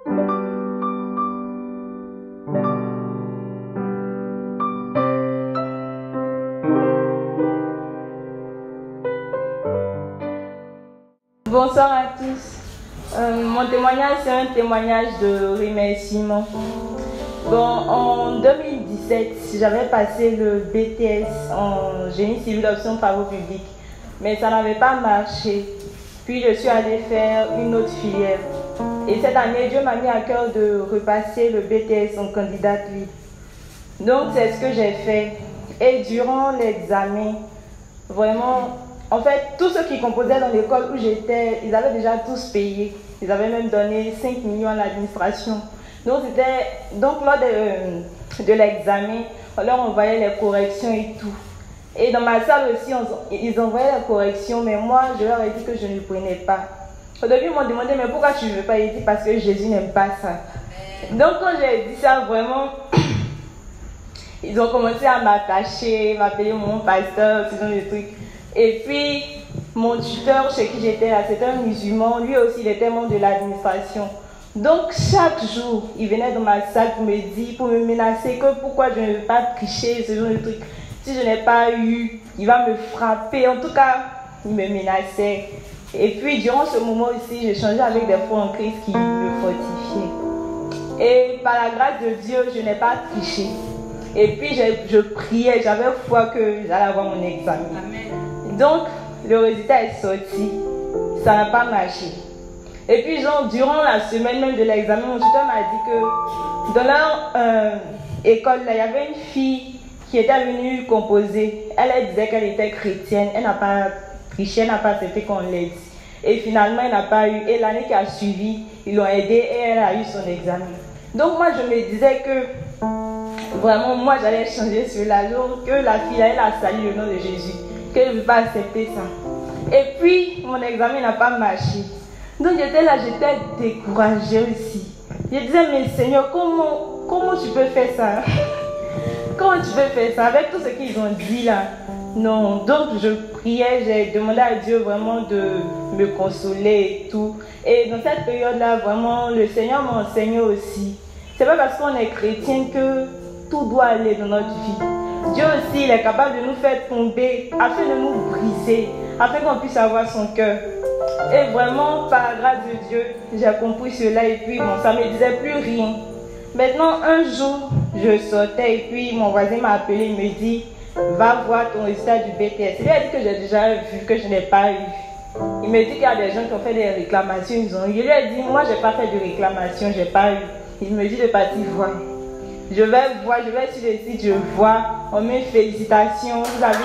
Bonsoir à tous. Mon témoignage, c'est un témoignage de remerciement. Bon, en 2017, j'avais passé le BTS en génie civil option travaux publics, mais ça n'avait pas marché. Puis je suis allée faire une autre filière. Et cette année, Dieu m'a mis à cœur de repasser le BTS en candidate libre. Donc c'est ce que j'ai fait. Et durant l'examen, vraiment, en fait, tous ceux qui composaient dans l'école où j'étais, ils avaient déjà tous payé. Ils avaient même donné 5 millions à l'administration. Donc lors de l'examen, on leur envoyait les corrections et tout. Et dans ma salle aussi, ils envoyaient les corrections, mais moi, je leur ai dit que je ne le prenais pas. Au début, ils m'ont demandé, mais pourquoi tu ne veux pas? Ils disent, parce que Jésus n'aime pas ça. Donc quand j'ai dit ça, vraiment, ils ont commencé à m'attacher, m'appeler mon pasteur, ce genre de trucs. Et puis, mon tuteur chez qui j'étais là, c'était un musulman. Lui aussi, il était membre de l'administration. Donc, chaque jour, il venait dans ma salle pour me dire, pour me menacer que pourquoi je ne veux pas tricher, ce genre de truc. Si je n'ai pas eu, il va me frapper. En tout cas, il me menaçait. Et puis, durant ce moment aussi, j'ai changé avec des foi en Christ qui me fortifiaient. Et par la grâce de Dieu, je n'ai pas triché. Et puis, je priais, j'avais foi que j'allais avoir mon examen. Amen. Donc, le résultat est sorti. Ça n'a pas marché. Et puis, genre, durant la semaine même de l'examen, mon tuteur m'a dit que dans leur école, là, il y avait une fille qui était venue composer. Elle disait qu'elle était chrétienne. Elle n'a pas triché, elle n'a pas accepté qu'on l'aide. Et finalement, elle n'a pas eu. Et l'année qui a suivi, ils l'ont aidée et elle a eu son examen. Donc, moi, je me disais que vraiment, moi, j'allais changer cela. Donc, que la fille, elle a sali le nom de Jésus. Qu'elle ne veut pas accepter ça. Et puis, mon examen n'a pas marché. Donc, j'étais là, j'étais découragée aussi. Je disais, mais Seigneur, comment tu peux faire ça? Comment tu peux faire ça avec tout ce qu'ils ont dit là? Non, donc je priais, j'ai demandé à Dieu vraiment de me consoler et tout. Et dans cette période-là, vraiment, le Seigneur m'a enseigné aussi. C'est pas parce qu'on est chrétien que tout doit aller dans notre vie. Dieu aussi, il est capable de nous faire tomber afin de nous briser, afin qu'on puisse avoir son cœur. Et vraiment, par la grâce de Dieu, j'ai compris cela et puis bon, ça ne me disait plus rien. Maintenant, un jour, je sortais et puis mon voisin m'a appelé, il me dit, va voir ton résultat du BTS. Il a dit que j'ai déjà vu, que je n'ai pas eu. Il me dit qu'il y a des gens qui ont fait des réclamations, ils ont eu. Je lui ai dit, moi, je n'ai pas fait de réclamation, je n'ai pas eu. Il me dit de partir voir. Je vais voir, je vais sur le site, je vois, on met félicitations, vous avez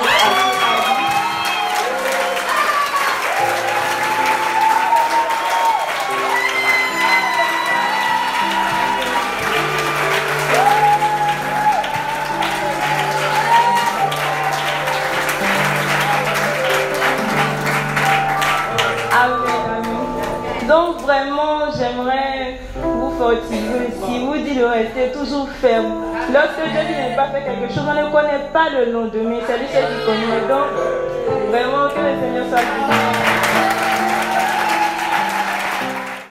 donc vraiment, j'aimerais vous fortifier aussi, vous dire de rester toujours ferme. Lorsque Dieu n'a pas fait quelque chose, on ne connaît pas le lendemain, c'est lui qui connaît. Donc, vraiment, que le Seigneur soit béni.